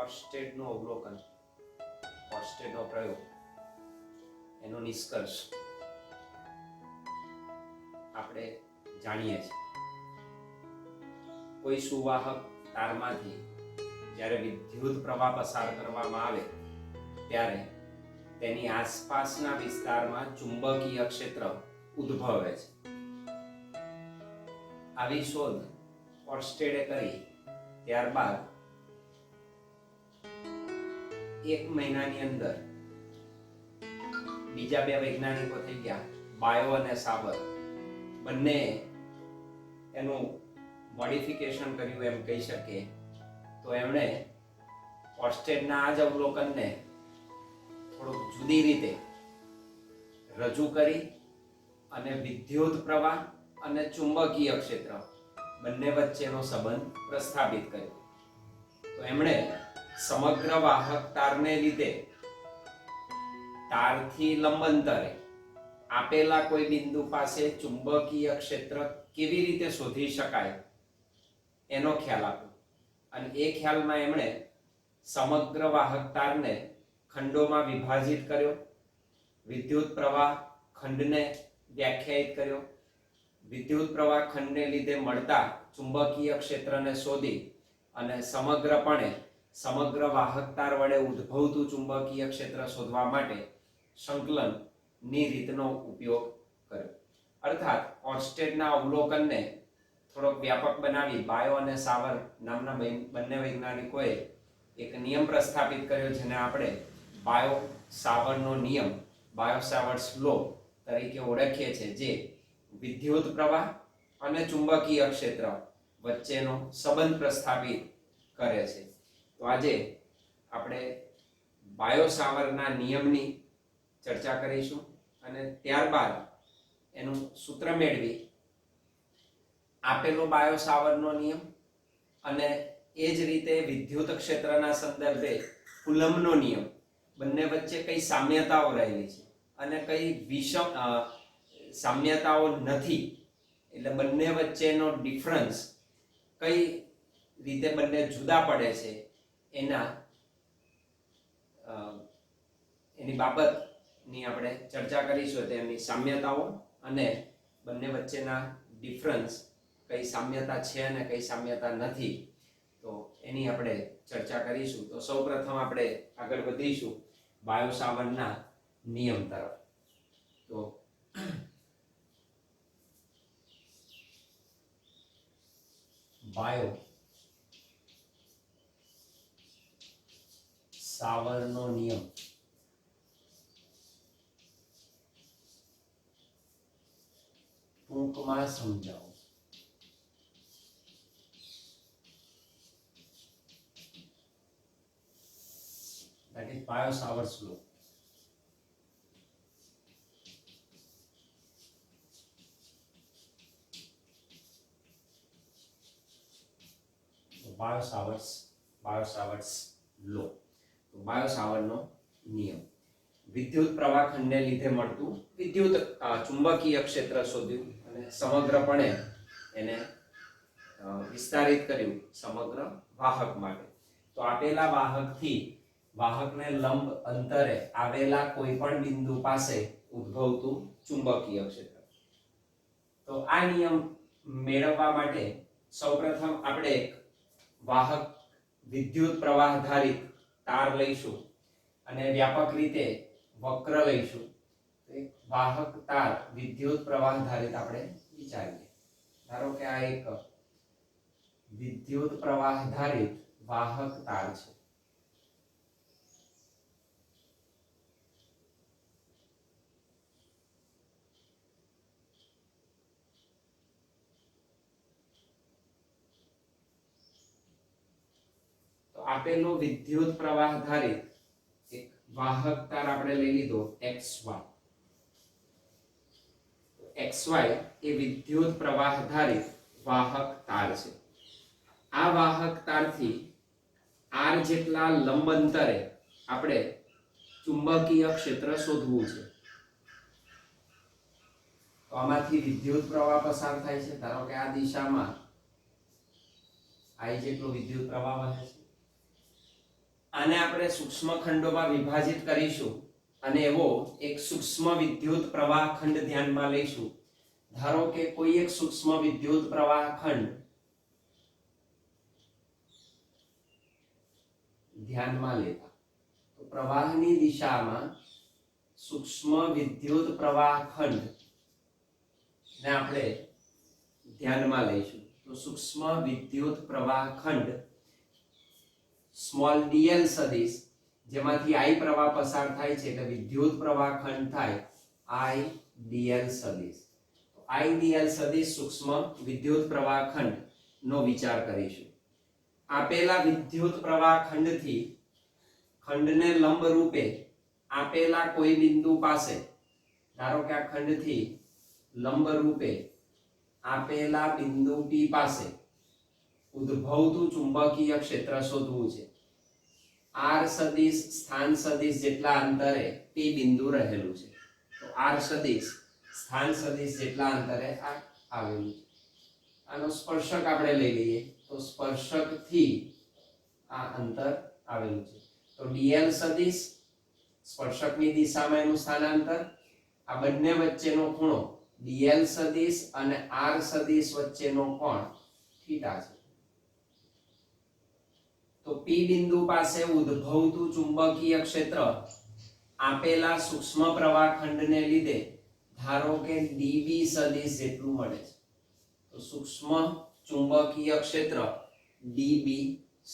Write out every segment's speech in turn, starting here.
ઓર્સ્ટેડનું અવલોકન, ઓર્સ્ટેડનો પ્રયોગ, એનો નિષ્કર્ષ આપણે જાણીએ છીએ. કોઈ સુવાહક તારમાંથી જ્યારે વિદ્યુત પ્રવાહ પસાર કરવામાં આવે ત્યારે તેની આસપાસના વિસ્તારમાં ચુંબકીય ક્ષેત્ર ઉદ્ભવે છે. આવી શોધ ઓર્સ્ટેડે કરી. ત્યારબાદ 1 મહિનાની અંદર બીજા 2 વૈજ્ઞાનિકો થઈ ગયા, બાયો અને સાવર. બંને એનું મોડિફિકેશન કર્યું એમ કહી શકીએ. તો એમણે ઓર્સ્ટેડના આ જ અવલોકનને થોડુંક જુદી રીતે રજૂ કરી અને વિદ્યુત પ્રવાહ અને ચુંબકીય ક્ષેત્ર બંને વચ્ચેનો સંબંધ પ્રસ્થાપિત કર્યો. તો એમણે સમગ્ર વાહક તારને લીધે તારથી લંબાંતરે આપેલા કોઈ બિંદુ પાસે ચુંબકીય ક્ષેત્ર કેવી રીતે શોધી શકાય એનો ખ્યાલ આપ્યો. અને એ ખ્યાલમાં એમણે સમગ્ર વાહક તારને ખંડોમાં વિભાજિત કર્યો, વિદ્યુત પ્રવાહ ખંડને વ્યાખ્યાયિત કર્યો, વિદ્યુત પ્રવાહ ખંડને લીધે મળતા ચુંબકીય ક્ષેત્રને શોધી અને સમગ્ર વાહક તાર વડે ઉદ્ભવતું ચુંબકીય ક્ષેત્ર શોધવા માટે સંકલનની રીતનો ઉપયોગ કર્યો. અર્થાત ઓર્સ્ટેડના અવલોકનને થોડોક વ્યાપક બનાવી બાયો અને સાવર નામના બંને વૈજ્ઞાનિકોએ એક નિયમ પ્રસ્થાપિત કર્યો, જેને આપણે બાયો સાવરનો નિયમ, બાયો સાવર્સ લો તરીકે ઓળખીએ છીએ, જે વિદ્યુત પ્રવાહ અને ચુંબકીય ક્ષેત્ર વચ્ચેનો સંબંધ પ્રસ્થાપિત કરે છે. તો આજે આપણે બાયો સાવરના નિયમની ચર્ચા કરીશું અને ત્યારબાદ એનું સૂત્ર મેળવી આપેલો બાયો સાવરનો નિયમ અને એ જ રીતે વિદ્યુત ક્ષેત્રના સંદર્ભે કુલમ્બનો નિયમ, બંને વચ્ચે કઈ સામ્યતાઓ રહેલી છે અને કઈ સામ્યતાઓ નથી, એટલે બંને વચ્ચેનો ડિફરન્સ કઈ રીતે બંને જુદા પડે છે એની બાબતની આપણે ચર્ચા કરીશું. તેમની સામ્યતાઓ અને બંને વચ્ચેના ડિફરન્સ, કઈ સામ્યતા છે અને કઈ સામ્યતા નથી, તો એની આપણે ચર્ચા કરીશું. તો સૌપ્રથમ આપણે આગળ વધીશું બાયો સાવરના નિયમ તરફ. તો બાયો સાવરનો નિયમ ટૂંકમાં સમજાવો. That is Bio Savar's law. Bio Savar's law. તો બાયો સાવરનો નિયમ વિદ્યુત પ્રવાહ ખંડને લીધે મળતું ચુંબકીય ક્ષેત્ર શોધ્યું અને સમગ્રપણે એને વિસ્તારિત કર્યું સમગ્ર વાહક માટે. તો આપેલા વાહકને લંબ અંતરે આવેલા કોઈ પણ બિંદુ પાસે ઉદ્ભવતું ચુંબકીય ક્ષેત્ર. તો આ નિયમ મેળવવા માટે સૌપ્રથમ આપણે એક વાહક વિદ્યુત પ્રવાહ ધારિત તાર લઈશું અને વ્યાપક રીતે વક્ર લઈશું. એક વાહક તાર વિદ્યુત પ્રવાહ ધારિત આપણે વિચારીએ. ધારો કે આ એક વિદ્યુત પ્રવાહ ધારિત વાહક તાર છે. આપેલો વિદ્યુત પ્રવાહ ધારિત એક વાહક તાર આપણે લઈ લીધો XY એ વિદ્યુત પ્રવાહ ધારિત વાહક તાર છે. આ વાહક તારથી r જેટલા લંબ અંતરે આપણે ચુંબકીય ક્ષેત્ર શોધવું છે. તો આમાંથી વિદ્યુત પ્રવાહ પસાર થાય છે. ધારો કે આ દિશામાં I જેટલો વિદ્યુત પ્રવાહ વહે છે આને આપણે સૂક્ષ્મ ખંડોમાં વિભાજિત કરીશું અને એવો એક સૂક્ષ્મ વિદ્યુત પ્રવાહ ખંડ ધ્યાનમાં લઈશું. ધારો કે કોઈ એક સૂક્ષ્મ વિદ્યુત પ્રવાહ ખંડ ધ્યાનમાં લેતા, તો પ્રવાહની દિશામાં સૂક્ષ્મ વિદ્યુત પ્રવાહ ખંડ ને આપણે ધ્યાનમાં લઈશું. તો સૂક્ષ્મ વિદ્યુત પ્રવાહ ખંડ સ્મોલ dl સદિશ, જેમાંથી I પ્રવાહ પસાર થાય છે એટલે વિદ્યુત પ્રવાહ ખંડ થાય I dl સદિશ. તો I dl સદિશ સૂક્ષ્મ વિદ્યુત પ્રવાહ ખંડ નો વિચાર કરીશું. આપેલા વિદ્યુત પ્રવાહ ખંડથી ખંડને લંબ રૂપે આપેલા કોઈ બિંદુ પાસે, ધારો કે આ ખંડથી લંબ રૂપે આપેલા બિંદુ P પાસે ઉદ્ભવતું ચુંબકીય ક્ષેત્ર શોધવું છે. R સદિશ સ્થાન સદિશ જેટલા અંતરે P બિંદુ રહેલું છે. તો R સદિશ સ્થાન સદિશ જેટલા અંતરે આ આવેલું છે. આનો સ્પર્શક આપણે લઈ લઈએ, તો સ્પર્શક થી આ અંતર આવેલું છે. તો dl સદિશ સ્પર્શકની દિશામાં એનું સ્થાનાંતર, આ બંને વચ્ચેનો ખૂણો dl સદિશ અને r સદિશ વચ્ચેનો કોણ થીટા છે. તો P બિંદુ પાસે ઉદ્ભવતું ચુંબકીય ક્ષેત્ર આપેલા સૂક્ષ્મ પ્રવાહ ખંડને લીધે ધારો કે db સદિશ જેટલું મળે છે. તો સૂક્ષ્મ ચુંબકીય ક્ષેત્ર db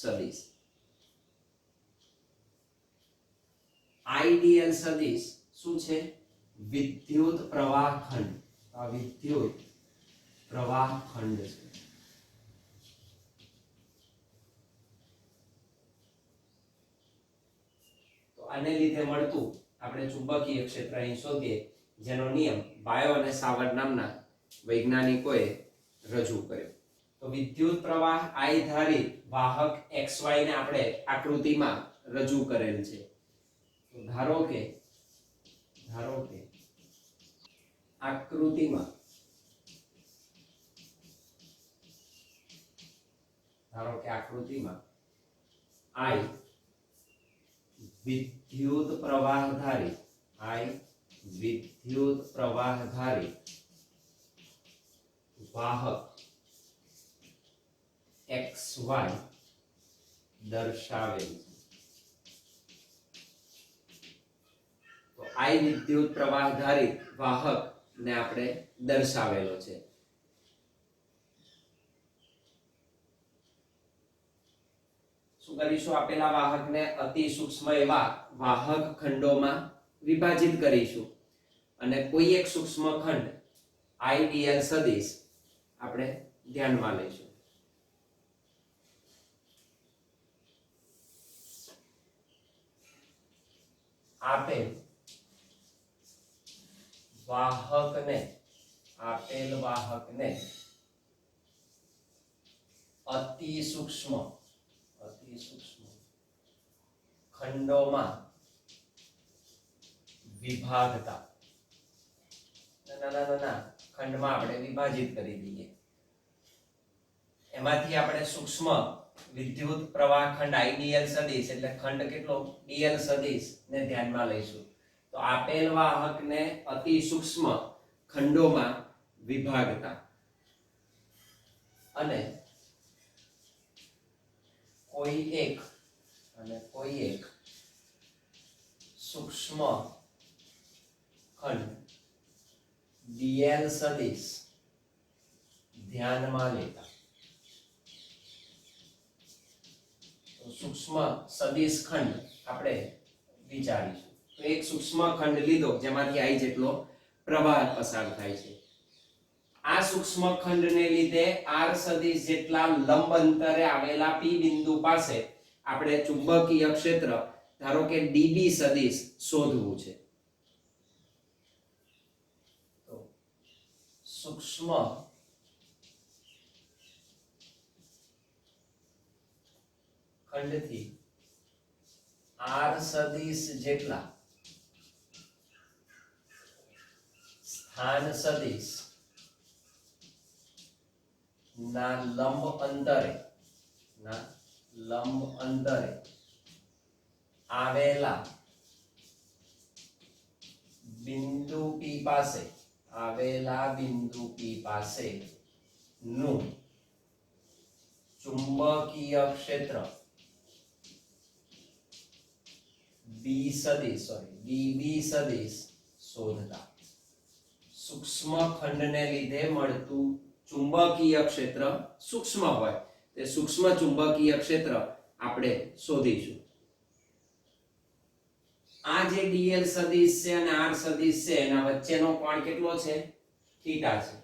સદિશ. IDL સદિશ શું છે? વિદ્યુત પ્રવાહ ખંડ. આ વિદ્યુત પ્રવાહ ખંડ છે. તો આને લીધે મળતું આપણે ચુંબકીય ક્ષેત્ર અહીં શોધીએ, જેનો નિયમ બાયો અને સાવર્ટ નામના વૈજ્ઞાનિકોએ રજૂ કર્યો. તો વિદ્યુત પ્રવાહ I ધારિત વાહક XY ને આપણે આકૃતિમાં રજૂ કરેલ છે. તો ધારો કે આકૃતિમાં I વિદ્યુત પ્રવાહ ધારિત વાહક XY દર્શાવેલ છે. તો I વિદ્યુત પ્રવાહ ધારિત વાહક ને આપણે દર્શાવેલો છે. શું કરીશું? આપેલા વાહકને અતિ સૂક્ષ્મ એવા વાહક ખંડોમાં વિભાજિત કરીશું અને કોઈ એક સૂક્ષ્મ ખંડ IDL સદિશ આપણે ધ્યાનમાં લઈશું. આપેલ વાહકને અતિ સૂક્ષ્મ ખંડોમાં વિભાગતા, નાના ખંડમાં આપણે વિભાજિત કરી દઈએ. એમાંથી આપણે સૂક્ષ્મ વિદ્યુત પ્રવાહ ખંડ IDL સદિશ એટલે ખંડ કેટલો dl સદિશ ને ધ્યાનમાં લઈશું. તો આપેલ વાહકને અતિ સૂક્ષ્મ ખંડોમાં વિભાગતા અને કોઈ એક સૂક્ષ્મ ખંડ dl સદિશ ધ્યાનમાં લેતા. તો સૂક્ષ્મ સદિશ ખંડ આપણે વિચારીશું. તો એક સૂક્ષ્મ ખંડ લીધો જેમાંથી I જેટલો પ્રવાહ પસાર થાય છે. આ સૂક્ષ્મ ખંડને લીધે r સદિશ જેટલા લંબ અંતરે આવેલા P બિંદુ પાસે આપણે ચુંબકીય ક્ષેત્ર ધારો કે db સદિશ શોધવું છે. તો સૂક્ષ્મ ખંડથી r સદિશ જેટલા સ્થાન સદિશ ના લંબ અંતરે આવેલા બિંદુ P પાસે નું ચુંબકીય ક્ષેત્ર dB સદિશ શોધતા. સૂક્ષ્મ ખંડને લીધે મળતું ચુંબકીય ક્ષેત્ર સૂક્ષ્મ હોય તે સૂક્ષ્મ ચુંબકીય ક્ષેત્ર આપણે શોધીશું. આ જે dl સદિશ છે અને r સદિશ છે એના વચ્ચેનો કોણ કેટલો છે? થીટા છે.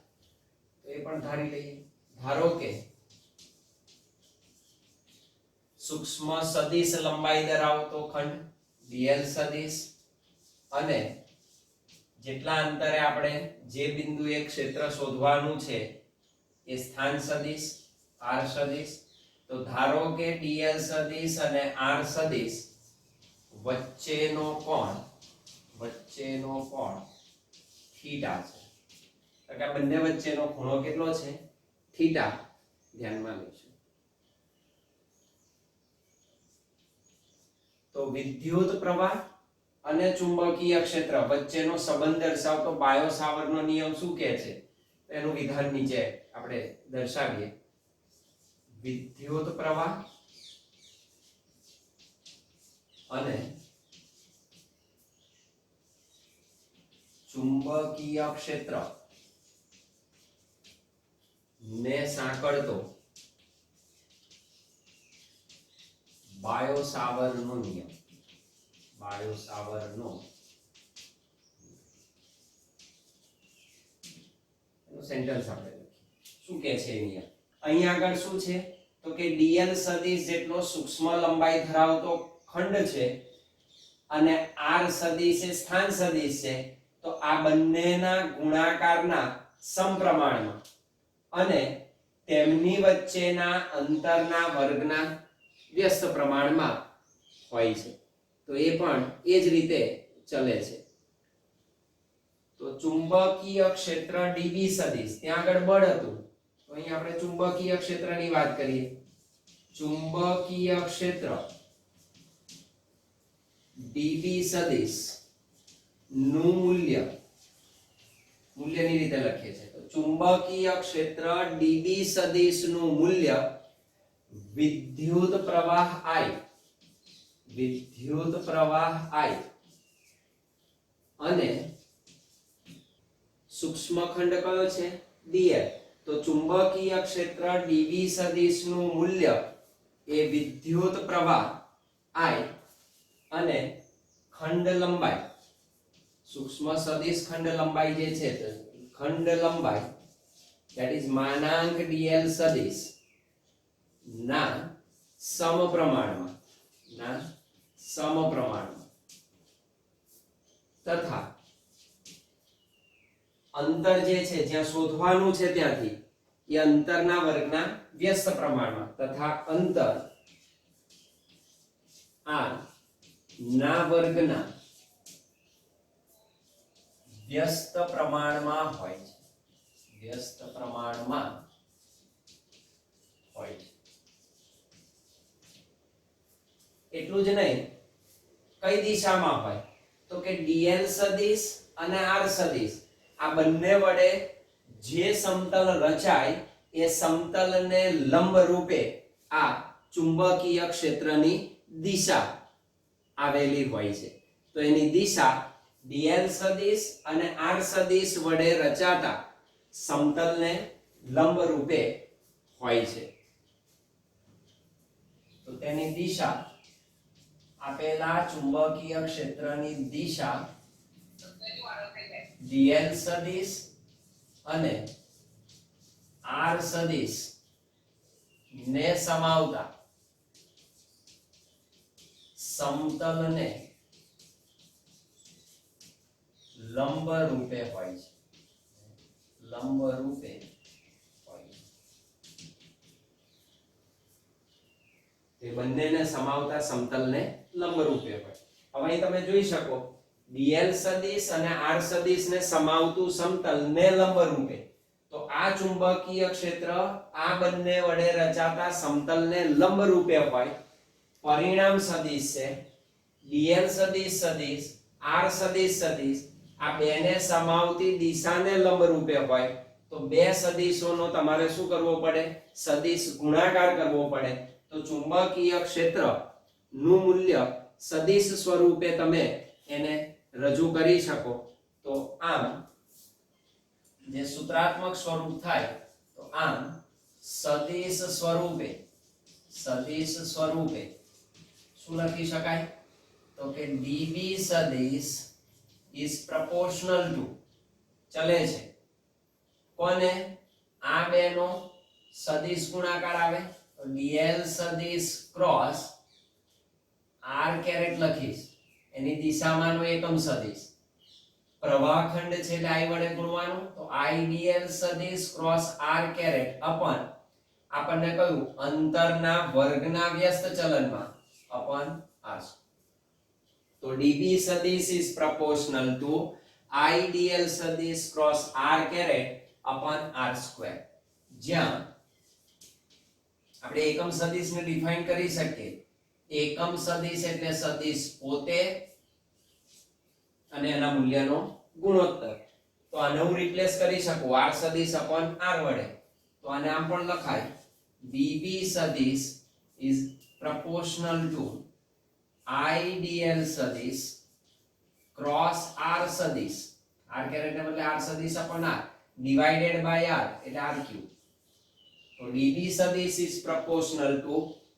તો એ પણ ધારી લઈએ. ધારો કે સૂક્ષ્મ સદિશ લંબાઈ ધરાવતો ખંડ dl સદિશ અને જેટલા અંતરે આપણે જે બિંદુએ ક્ષેત્ર શોધવાનું છે એ સ્થાન સદિશ r સદિશ. તો ધારો કે dl સદિશ અને r સદિશ વચ્ચેનો કોણ થીટા છે. તો કે બંને વચ્ચેનો ખૂણો કેટલો છે? થીટા ધ્યાનમાં લઈશું. તો વિદ્યુત પ્રવાહ અને ચુંબકીય ક્ષેત્ર વચ્ચેનો સંબંધ દર્શાવતો બાયો સાવર્ટનો નિયમ શું કહે છે? એનું વિધાન નીચે આપણે દર્શાવીએ. વિદ્યુત પ્રવાહ અને ચુંબકીય ક્ષેત્ર ને સાંકળતો બાયો સાવર્ટનો નિયમ. સેન્ટેન્સ આપણે શું કહે છે નિયમ? અહીં આગળ શું છે? તો કે dl સદિશ જેટલો સૂક્ષ્મ લંબાઈ ધરાવતો ખંડ છે અને r સદિશ એ સ્થાન સદિશ છે. તો આ બંનેના ગુણાકારના સમપ્રમાણમાં અને તેમની વચ્ચેના અંતરના વર્ગના વ્યસ્ત પ્રમાણમાં હોય છે. તો એ પણ એ જ રીતે ચલે છે. તો ચુંબકીય ક્ષેત્ર dB સદિશ ત્યાં આગળ બળ હતું. તો અહીં આપણે ચુંબકીય ક્ષેત્રની વાત કરીએ. ચુંબકીય ક્ષેત્ર dB સદિશ નું મૂલ્યની રીતે લખીએ છીએ. તો ચુંબકીય ક્ષેત્ર dB સદિશ નું મૂલ્ય વિદ્યુત પ્રવાહ I અને સૂક્ષ્મ ખંડ કયો છે? dl. તો ચુંબકીય ક્ષેત્ર dB સદિશ નું મૂલ્ય એ વિદ્યુત પ્રવાહ I અને ખંડ લંબાઈ સૂક્ષ્મ સદિશ ખંડ લંબાઈ જે છે ખંડ લંબાઈ that is માનાંક dl સદિશ ના સમપ્રમાણમાં તથા અંતર જે છે જ્યાં શોધવાનું છે ત્યાંથી એ અંતરના વર્ગના વ્યસ્ત પ્રમાણમાં તથા અંતર r ના વર્ગના વ્યસ્ત પ્રમાણમાં હોય છે. એટલું જ નહીં, કઈ દિશામાં હોય? તો કે dl સદિશ અને r સદિશ આ બંને વડે જે સમતલ રચાય એ સમતલને લંબ રૂપે આ ચુંબકીય ક્ષેત્રની દિશા આવેલી હોય છે. તો એની દિશા dl સદિશ અને r સદિશ વડે રચાતા સમતલને લંબ રૂપે હોય છે. તો તેની દિશા આપેલા ચુંબકીય ક્ષેત્રની દિશા dl સદિશ અને r સદિશ ને સમાવતા સમતલને લંબ રૂપે હોય છે. તે બંનેને સમાવતા સમતલને લંબ રૂપે હોય. હવે અહીં તમે જોઈ શકો dl સદિશ અને r સદિશને સમાવતું સમતલને લંબ રૂપે. તો આ ચુંબકીય ક્ષેત્ર આ બંને વડે રચાતા સમતલને લંબ રૂપે હોય. પરિણામ સદિશ છે dl સદિશ સદિશ r સદિશ સદિશ આ બેને સમાવતી દિશાને લંબરૂપે હોય તો બે સદિશોનો તમારે શું કરવો પડે? સદિશ ગુણાકાર કરવો પડે. તો ચુંબકીય ક્ષેત્ર નું મૂલ્ય સદિશ સ્વરૂપે તમે એને રજૂ કરી શકો. તો આમ જે સૂત્રાત્મક સ્વરૂપ થાય તો આમ સદિશ સ્વરૂપે શું લખી શકાય? તો કે db સદિશ is proportional to ચલે છે કોને? આ બેનો સદિશ ગુણાકાર આવે તો dl સદિશ ક્રોસ r કેરેટ લખીશ એની દિશામાંનો એકમ સદિશ પ્રવાહખંડ છે એટલે i વડે ગુણવાનું તો i dl સદિશ ક્રોસ r કેરેટ અપન આપણને કહ્યું અંતરના વર્ગના વ્યસ્ત ચલનમાં અપન r. તો db સદિશ is proportional to i dl સદિશ ક્રોસ r કેરેટ અપન r સ્ક્વેર. જ્યાં આપણે એકમ સદિશને ડિફાઇન કરી શકીએ. એકમ સદિશ એટલે સદિશ પોતે અને એના મૂલ્યનો ગુણોત્તર. તો આને હું રિપ્લેસ કરી શકું r સદિશ અપન r વડે. તો આને આમ પણ લખાય db સદિશ is proportional to i dl સદિશ ક્રોસ r સદિશ r કેરેટ ને બદલે r સદિશ અપન r divided by r એટલે r ક્યુબ. તો db સદિશ is proportional to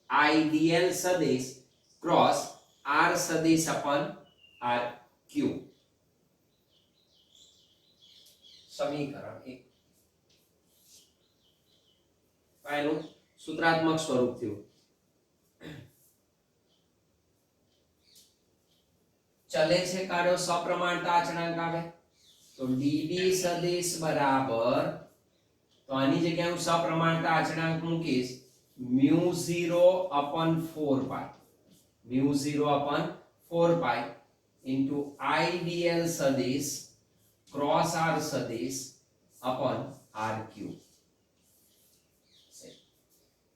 i dl સદિશ ક્રોસ r સદિશ અપન r ક્યુબ. સમીકરણ 1 પાયનું સૂત્રાત્મક સ્વરૂપ થયું. ચલે છે કાઢો સપ્રમાણતા અચળાંક આવે તો db સદિશ બરાબર તો આની જગ્યાએ હું સપ્રમાણતા અચળાંક મૂકીશ μ0 upon 4 pi μ0 upon 4 pi into i dl સદિશ ક્રોસ r સદિશ upon r ક્યુબ.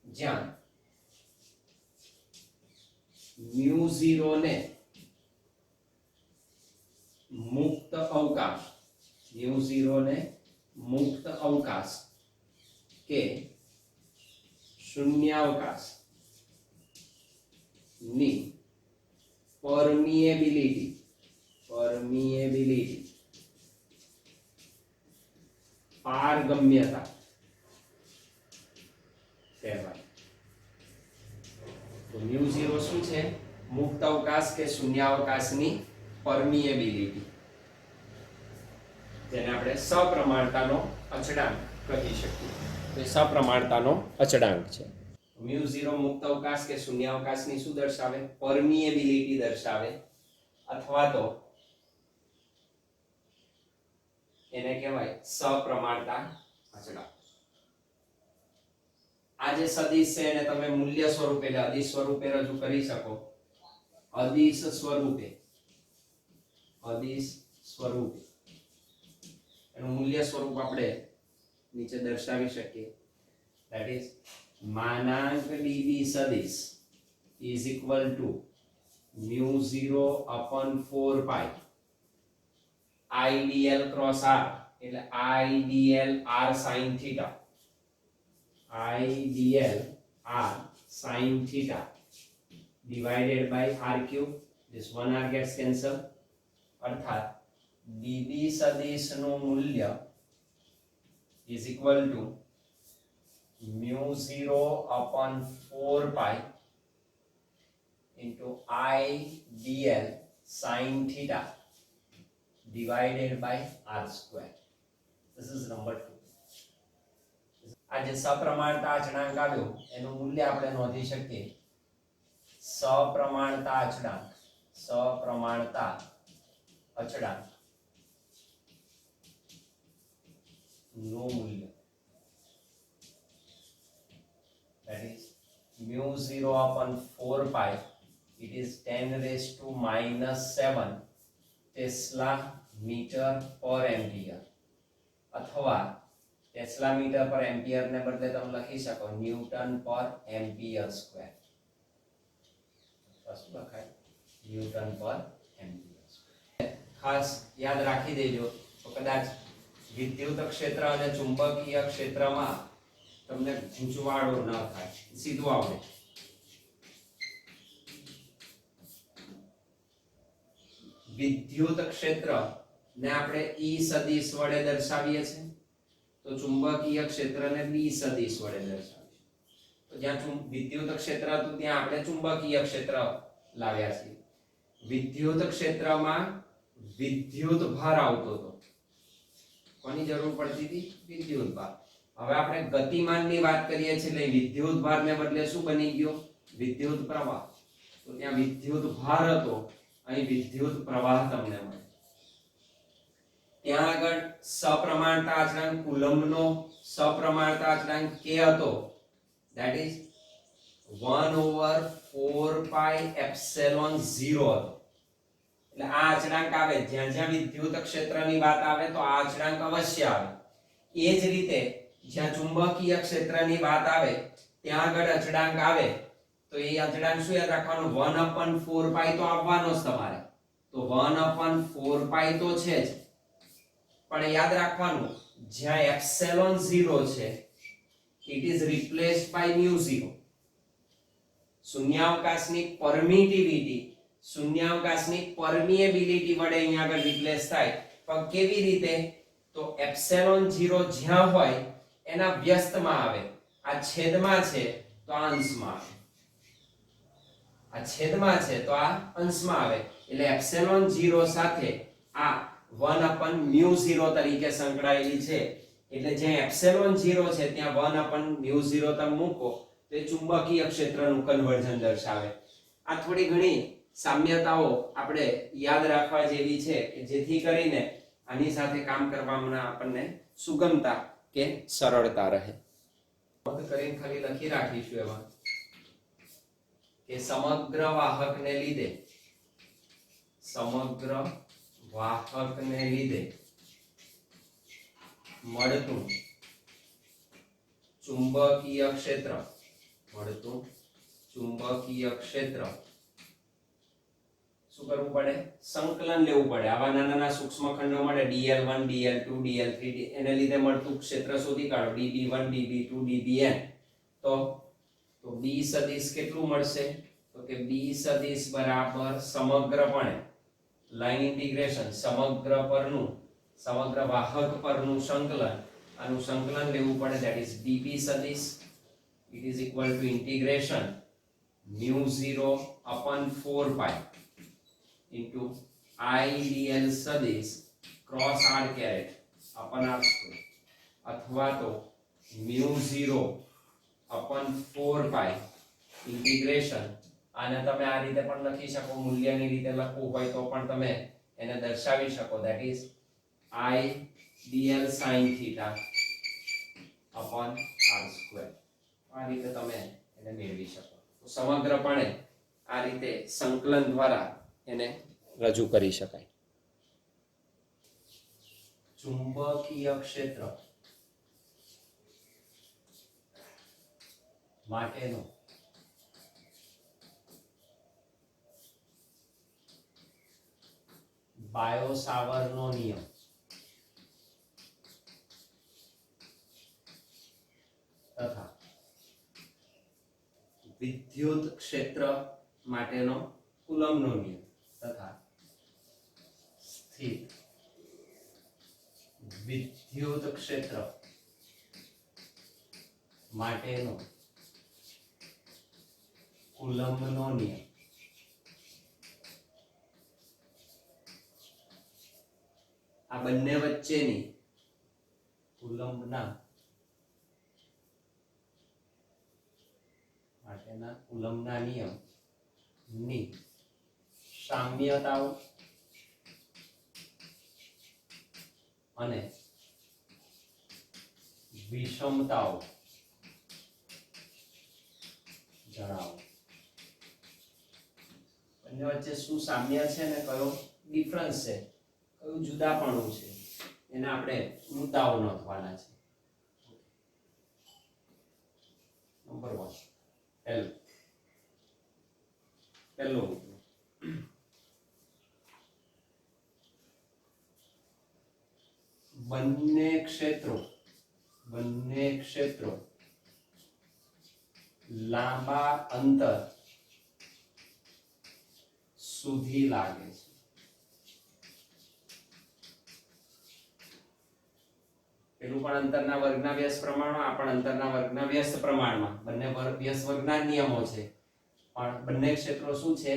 જ્યાં μ0 ને મુક્ત અવકાશ μ0 ને મુક્ત અવકાશ કે શૂન્યાવકાશ ની પરમિએબિલિટી પારગમ્યતા કહેવાય. તો μ0 શું છે? મુક્ત અવકાશ કે શૂન્યાવકાશની પરમિએબિલિટી, જેને આપણે સપ્રમાણતાનો અચળાંક કહી શકીએ. તો એ સપ્રમાણતાનો અચળાંક છે. μ0 મુક્ત અવકાશ કે શૂન્યાવકાશની શું દર્શાવે? પરમિએબિલિટી દર્શાવે. અથવા તો એને કહેવાય સપ્રમાણતા અચળાંક. આ જે સદિશ છે એને તમે મૂલ્ય સ્વરૂપે એટલે અદિશ સ્વરૂપે રજૂ કરી શકો. અદિશ સ્વરૂપે એનું મૂલ્ય સ્વરૂપ આપણે નીચે દર્શાવી શકીએ. that is માનાંક db સદિશ is equal to μ0 upon 4 pi i dl cross r એટલે i dl r sin theta i dl r sin theta divided by r cube. this one r gets cancelled. अर्थात db सदिश નું મૂલ્ય is equal to μ0 upon 4 pi into i dl sin theta divided by r square. this is number 2. આ જે સપ્રમાણતા અચળાંક આવ્યો એનું મૂલ્ય આપણે નોંધી શકીએ. સપ્રમાણતા અચળાંક નું મૂલ્ય that is μ0 upon 4 pi it is 10 raised to minus 7 tesla metre પર એમ્પિયર અથવા ટેસ્લા મીટર પર એમ્પિયર ને બદલે તમે લખી શકો ન્યૂટન પર એમ્પિયર સ્ક્વેર. શું લખાય? ન્યૂટન પર એમ્પિયર. ખાસ યાદ રાખી દેજો. તો કદાચ વિદ્યુત ક્ષેત્ર અને ચુંબકીય ક્ષેત્રમાં તમને ગૂંચવાડો ન થાય, સીધું આવડે. વિદ્યુત ક્ષેત્ર ને આપણે E સદિશ વડે દર્શાવીએ છીએ, તો ચુંબકીય ક્ષેત્રને B સદિશ વડે દર્શાવીએ. તો જ્યાં વિદ્યુત ક્ષેત્ર હતું ત્યાં આપણે ચુંબકીય ક્ષેત્ર લાવ્યા છીએ. વિદ્યુત ક્ષેત્રમાં વિદ્યુત ભાર આવતો હતો. કોની જરૂર પડતી હતી? વિદ્યુત ભાર. હવે આપણે ગતિમાનની વાત કરીએ છીએ એટલે વિદ્યુત ભારને બદલે શું બની ગયો? વિદ્યુત પ્રવાહ. તો ત્યાં વિદ્યુત ભાર હતો, અહીં વિદ્યુત પ્રવાહ તમને મળે. ત્યાં આગળ સપ્રમાણતા અચળાંક કુલમ્બનો સપ્રમાણતા અચળાંક k હતો, that is 1/4π0 હતો. એટલે આ અચળાંક આવે જ્યાં જ્યાં વિદ્યુત ક્ષેત્રની વાત આવે તો આ અચળાંક અવશ્ય આવે. એ જ રીતે જ્યાં ચુંબકીય ક્ષેત્રની વાત આવે ત્યાં આગળ અચળાંક આવે તો એ અચળાંક શું યાદ રાખવાનું? 1/4π તો આવવાનો જ તમારે. તો 1/4π તો છે જ, પણ યાદ રાખવાનું જ્યાં એપ્સિલોન 0 છે it is replaced by mu 0. શૂન્યાવકાશની પરમિટિવિટી, શૂન્યાવકાશની પરમિએબિલિટી વડે અહીંયા આગળ રિપ્લેસ થાય. પણ કેવી રીતે? તો એપ્સિલોન 0 જ્યાં હોય એના વ્યસ્તમાં આવે. આ છેદમાં છે તો આ અંશમાં આવે. આ છેદમાં છે તો આ અંશમાં આવે. એટલે એપ્સિલોન 0 સાથે આ 1/μ0 તરીકે સંકળાયેલી છે. એટલે જ્યાં એપ્સિલોન 0 છે ત્યાં 1/μ0 તમે મૂકો તો એ ચુંબકીય ક્ષેત્રનું કન્વર્ઝન દર્શાવે. આ થોડી ઘણી સામ્યતાઓ આપણે યાદ રાખવા જેવી છે કે જેથી કરીને આની સાથે કામ કરવામાં આપણને સુગમતા કે સરળતા રહે. નોંધ કરીને ખાલી લખી રાખીશું એમાં કે સમગ્ર વાહકને લીધે, સમગ્ર વાહકને લીધે મળતું ચુંબકીય ક્ષેત્ર, મળતું ચુંબકીય ક્ષેત્ર શું કરવું પડે? સંકલન લેવું પડે. આવા નાના નાના સૂક્ષ્મ ખંડો મળે dl1 dl2 dl3 એને લીધે મળતું ક્ષેત્ર શોધી કાઢો db1 db2 dbn. તો b સદિશ કેટલું મળશે? તો કે b સદિશ બરાબર સમગ્રપણે લાઈન ઇન્ટિગ્રેશન સમગ્ર પરનું, સમગ્ર વાહક પરનું સંકલન, આનું સંકલન લેવું પડે that is db સદિશ it is equal to integration mu0/4π into I dl સદિશ cross r caret upon r square અથવા તો mu0/4π integration. આને તમે આ રીતે પણ લખી શકો, મૂલ્યની રીતે લખવું હોય તો પણ તમે એને દર્શાવી શકો that is I dl sin theta upon r square. આ રીતે તમે એને મેળવી શકો. તો સમગ્રપણે આ રીતે સંકલન દ્વારા એને રજૂ કરી શકાય. ચુંબકીય ક્ષેત્ર માટેનો બાયો-સાવર્ટનો નિયમ તથા વિદ્યુત ક્ષેત્ર માટેનો કુલમ્બનો નિયમ તથા સ્થિત વિદ્યુત ક્ષેત્ર માટેનો કુલમ્બનો નિયમ આ બંને વચ્ચેની કુલમ્બના માટેના કુલમ્બના નિયમની સામ્યતાઓ અને વિષમતાઓ જણાવો. બંને વચ્ચે શું સામ્ય છે ને કયો ડિફરન્સ છે, કયું જુદાપણું છે, એના આપણે મુદ્દાઓ નોંધવાના છે. નંબર 1 પહેલો મુદ્દો બંને ક્ષેત્રો લાંબા અંતર સુધી લાગે છે. પેલું પણ અંતરના વર્ગના વ્યસ્ત પ્રમાણમાં, આ પણ અંતરના વર્ગના વ્યસ્ત પ્રમાણમાં, બંને વ્યસ્ત વર્ગના નિયમો છે. પણ બંને ક્ષેત્રો શું છે?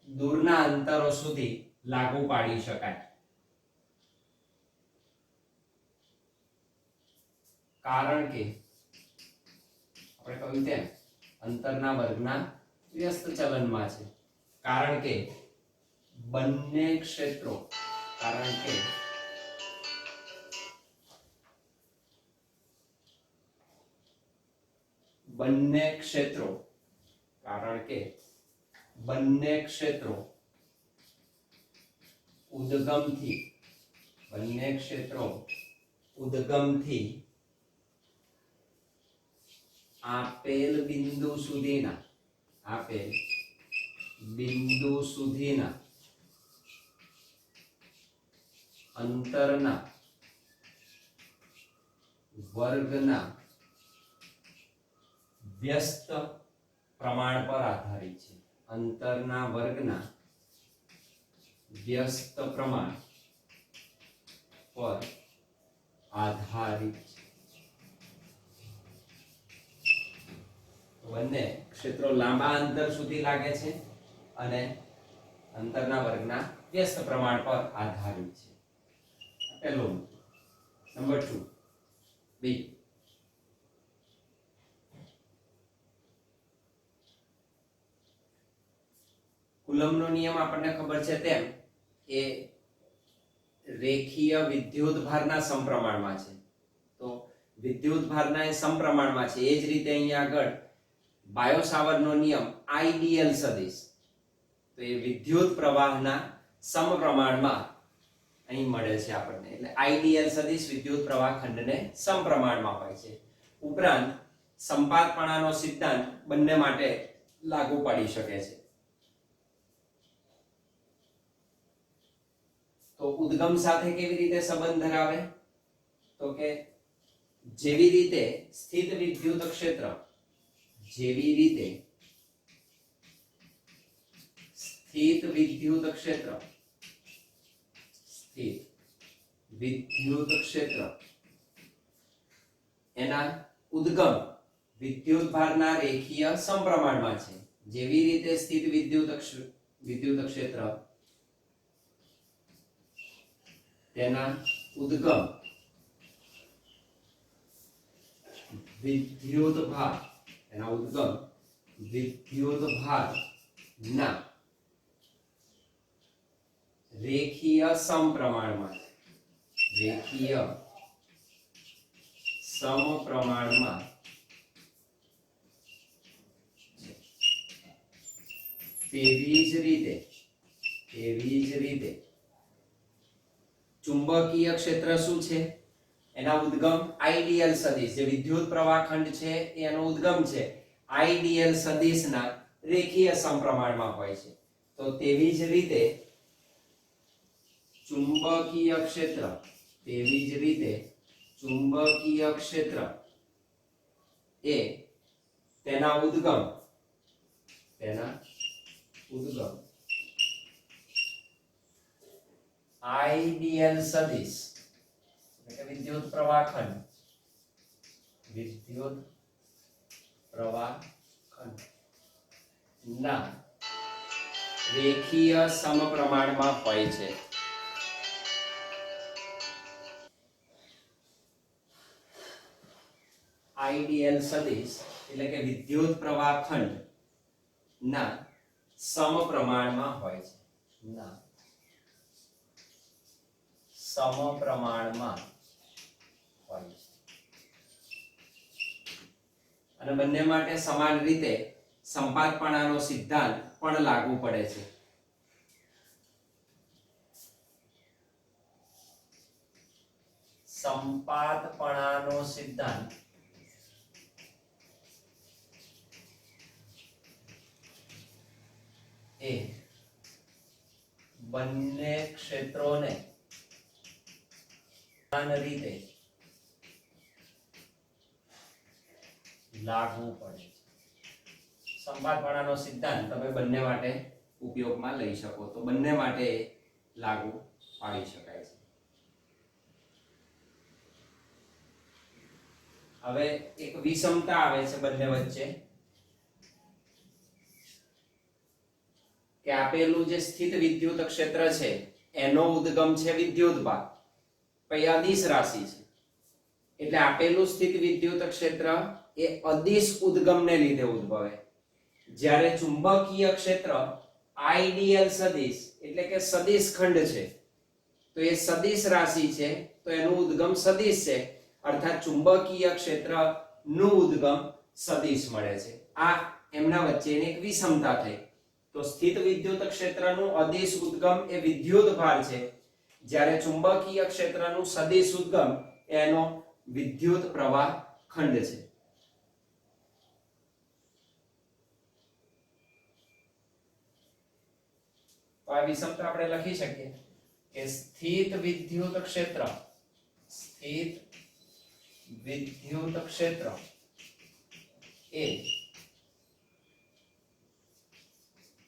દૂરના અંતરો સુધી લાગુ પાડી શકાય. કારણ કે આપણે કહ્યું તેમ અંતરના વર્ગના વ્યસ્ત ચલનમાં છે. કારણ કે બંને ક્ષેત્રો કારણ કે બંને ક્ષેત્રો ઉદ્ગમથી આપેલ બિંદુ સુધીના અંતરના વર્ગના વ્યસ્ત પ્રમાણ પર આધારિત છે. અંતરના વર્ગના વ્યસ્ત પ્રમાણ પર આધારિત છે. બંને ક્ષેત્રો લાંબા અંતર સુધી લાગે છે અને અંતરના વર્ગના વ્યસ્ત પ્રમાણ પર આધારિત છે. પહેલો નંબર 2 બી. કુલમનો નિયમ આપણને ખબર છે તેમ એ રેખીય વિદ્યુત ભારના સમપ્રમાણમાં છે. તો વિદ્યુત ભારના એ સમપ્રમાણમાં છે. એ જ રીતે અહીંયા આગળ બાયો-સાવર્ટનો નિયમ આઈડીએલ સદિશ, તો એ વિદ્યુત પ્રવાહના સમપ્રમાણમાં અહીં મળે છે આપણને. એટલે આઈડીએલ સદિશ વિદ્યુત પ્રવાહ ખંડને સમપ્રમાણમાં હોય છે. ઉપરાંત સંપાતપણાનો સિદ્ધાંત બંને માટે લાગુ પડી શકે છે. તો ઉદ્ગમ સાથે કેવી રીતે સંબંધ ધરાવે? તો કે જેવી રીતે સ્થિત વિદ્યુત ક્ષેત્ર એના ઉદ્ગમ વિદ્યુત ભારના રેખીય સમપ્રમાણમાં છે. જેવી રીતે સ્થિત વિદ્યુત ક્ષેત્ર તેના ઉદ્ગમ વિદ્યુત ભારના રેખીય સમપ્રમાણમાં તેવી જ રીતે ચુંબકીય ક્ષેત્ર શું છે? એના ઉદ્ગમ આઈડીએલ સદિશ, જે વિદ્યુત પ્રવાહ ખંડ છે એનો ઉદ્ગમ છે આઈડીએલ સદિશના રેખીય સમપ્રમાણમાં હોય છે. તો તેવી જ રીતે ચુંબકીય ક્ષેત્ર એ તેના ઉદ્ગમ આઈડીએલ સદિશ એટલે કે વિદ્યુત પ્રવાહ ખંડ ના રેખીય સમપ્રમાણમાં હોય છે. આઈડીએલ સદિશ એટલે કે વિદ્યુત પ્રવાહ ખંડ ના સમપ્રમાણમાં હોય છે. અને બંને માટે સમાન રીતે સંપાતપણાનો સિદ્ધાંત પણ લાગુ પડે છે. સંપાતપણાનો સિદ્ધાંત એ બંને ક્ષેત્રોને સમાન રીતે લાગુ પડે છે. સંપાતવાળાનો સિદ્ધાંત તમે બંને માટે ઉપયોગમાં લઈ શકો તો બંને માટે લાગુ પાડી શકાય છે. હવે એક વિષમતા આવે છે બંને વચ્ચે કે આપેલું જે સ્થિત વિદ્યુત ક્ષેત્ર છે એનો ઉદ્ગમ છે વિદ્યુતભાર, પછી અદિશ રાશિ છે એટલે આપેલું સ્થિત વિદ્યુત ક્ષેત્ર એ અદિશ ઉદ્ગમને લીધે ઉદ્ભવે, જ્યારે ચુંબકીય ક્ષેત્ર આઈડિયલ સદિશ એટલે કે સદિશ ખંડ છે તો એ સદિશ રાશિ છે તો એનું ઉદ્ગમ સદિશ છે અર્થાત ચુંબકીય ક્ષેત્ર નું ઉદ્ગમ સદિશ મળે છે. આ એમના વચ્ચેની એક વિષમતા થઈ. તો સ્થિત વિદ્યુત ક્ષેત્રનું અદિશ ઉદ્ગમ એ વિદ્યુત ભાર છે, જ્યારે ચુંબકીય ક્ષેત્રનું સદિશ ઉદ્ગમ એનો વિદ્યુત પ્રવાહ ખંડ છે. તો આ વિષમતા આપણે લખી શકીએ કે સ્થિત વિદ્યુત ક્ષેત્ર એ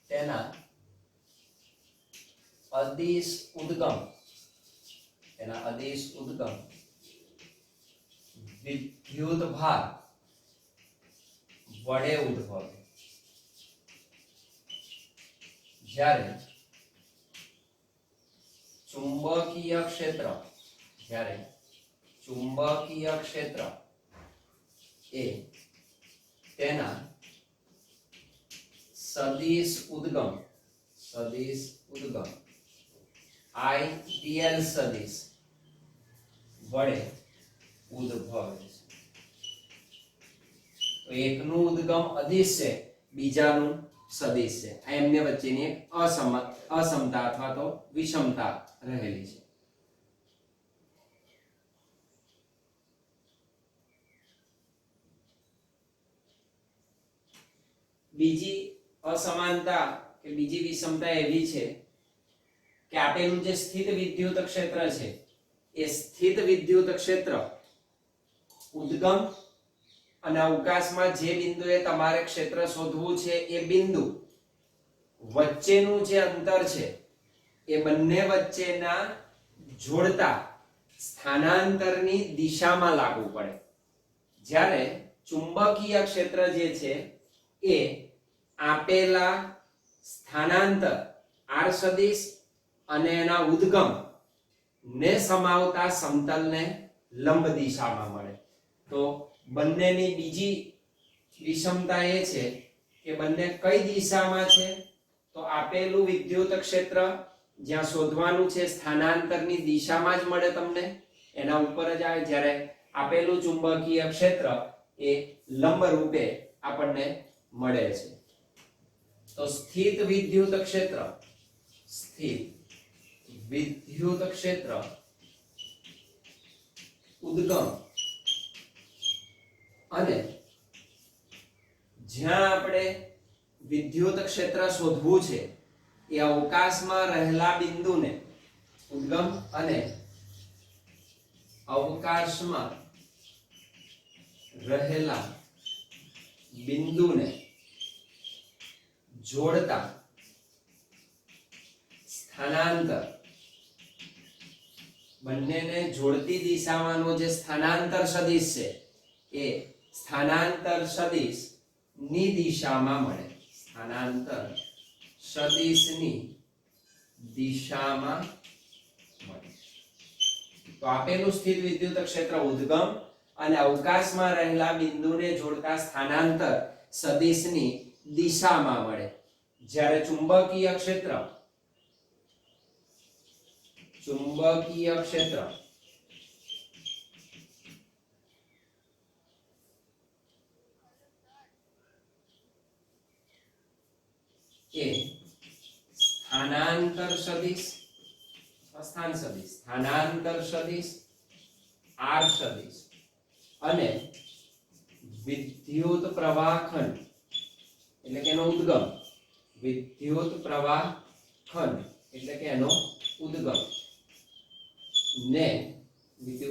તેના અદિશ ઉદ્ગમ વિદ્યુત ભાર વડે ઉદ્ભવે, જ્યારે ચુંબકીય ક્ષેત્ર એ તેના સદિશ ઉદ્ગમ આઈડિયલ સદિશ વડે ઉદ્ભવે છે. તો એકનું ઉદ્ગમ અદિશ છે બીજાનું સદિશ છે. આ એમને વચ્ચેની એક અસમતા અથવા તો વિષમતા રહેલી છે. બીજી અસમાનતા કે બીજી વિષમતા એવી છે કે આપેલું જે સ્થિત વિદ્યુત ક્ષેત્ર છે એ સ્થિત વિદ્યુત ક્ષેત્ર ઉદ્ગમ અને અવકાશમાં જે બિંદુએ તમારે ક્ષેત્ર શોધવું છે એ બિંદુ વચ્ચેનું જે અંતર છે એ બંને વચ્ચેના જોડતા સ્થાનાંતરની દિશામાં લાગુ પડે, જ્યારે ચુંબકીય ક્ષેત્ર જે છે એ આપેલા સ્થાનાંતર આર સદિશ અને એના ઉદ્ગમ ને સમાવતા સમતલને લંબ દિશામાં મળે. તો બંનેની બીજી વિષમતા એ છે કે બંને કઈ દિશામાં છે, તો આપેલું વિદ્યુત ક્ષેત્ર જ્યાં શોધવાનું છે સ્થાનાંતરની દિશામાં જ મળે તમને, એના ઉપર જ આવે, જ્યારે આપેલું ચુંબકીય ક્ષેત્ર એ લંબ રૂપે આપણને મળે છે. તો સ્થિત વિદ્યુત ક્ષેત્ર ઉદ્ગમ અને જ્યાં આપણે વિદ્યુત ક્ષેત્ર શોધવું છે એ અવકાશમાં રહેલા બિંદુને ઉદ્ગમ અને અવકાશમાં રહેલા બિંદુને જોડતા સ્થાનાંતર, બંનેને જોડતી દિશામાંનો જે સ્થાનાંતર સદિશ છે એ સ્થાનાંતર સદિશ ની દિશામાં મળે, તો આપેલું સ્થિત વિદ્યુત ક્ષેત્ર ઉદ્ગમ અને અવકાશમાં રહેલા બિંદુને જોડતા સ્થાનાંતર સદિશની દિશામાં મળે, જ્યારે ચુંબકીય ક્ષેત્ર એ સ્થાનાંતર સદિશ આર સદિશ અને વિદ્યુત પ્રવાહ ખંડ એટલે કે એનો ઉદ્ગમ, વિદ્યુત પ્રવાહ ખંડ એટલે કે એનો ઉદ્ગમ ને વિદ્યુત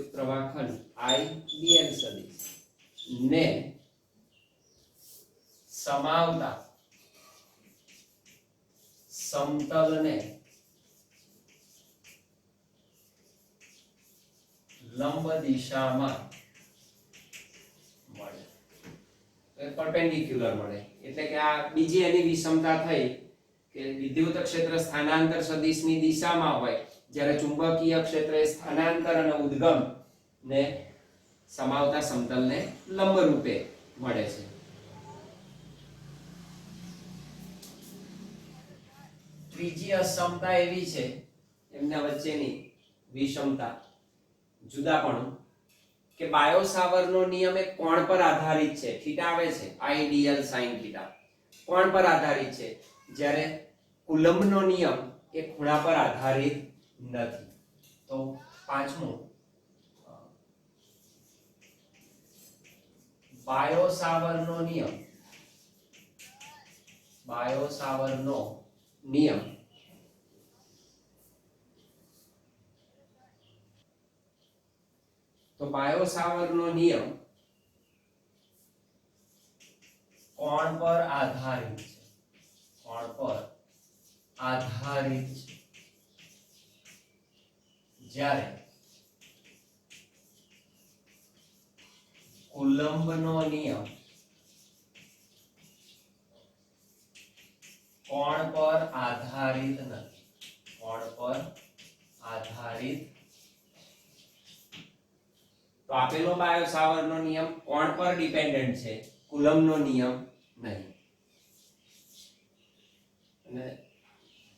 લંબ દિશામાં મળે પરપેન્ડિક્યુલર મળે એટલે કે આ બીજી એની વિષમતા થઈ કે વિદ્યુત ક્ષેત્ર સ્થાનાંતર સદિશની દિશામાં હોય જ્યારે ચુંબકીય ક્ષેત્ર એ સ્થાનાંતર અને ઉદ્ગમ ને સમાવતા સમતલને લંબ રૂપે મળે છે. ત્રીજી અસમતા એવી છે એમના વચ્ચેની વિષમતા જુદાપણું કે બાયો સાવરનો નિયમ એક કોણ પર આધારિત છે. થીટા આવે છે આઈડિયલ સાઇન થીટા કોણ પર આધારિત છે જ્યારે કુલમ્બનો નિયમ એ ખૂણા પર આધારિત નથી. તો પાંચમું બાયો સાવરનો નિયમ તો બાયો સાવરનો નિયમ કોણ પર આધારિત છે. જ્યારે કુલમ્બનો નિયમ કોણ પર આધારિત નથી. તો આપેલો બાયો સાવરનો નિયમ કોણ પર ડિપેન્ડન્ટ છે, કુલમ્બનો નિયમ નહીં. અને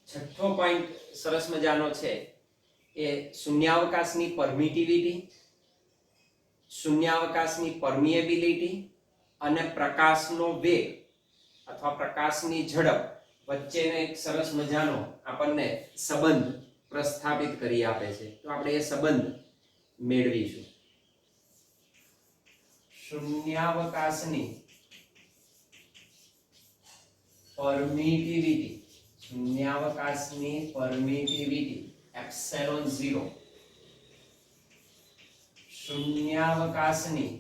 છઠ્ઠો પોઈન્ટ સરસ મજાનો છે એ શૂન્યાવકાશની પરમિએબિલિટી અને પ્રકાશનો વેગ અથવા પ્રકાશની ઝડપ વચ્ચેનો એક સરસ મજાનો આપણને સંબંધ પ્રસ્થાપિત કરી આપે છે. તો આપણે એ સંબંધ મેળવીશું. શૂન્યાવકાશની પરમિટિવિટી એપ્સિલોન 0 શૂન્યાવકાશની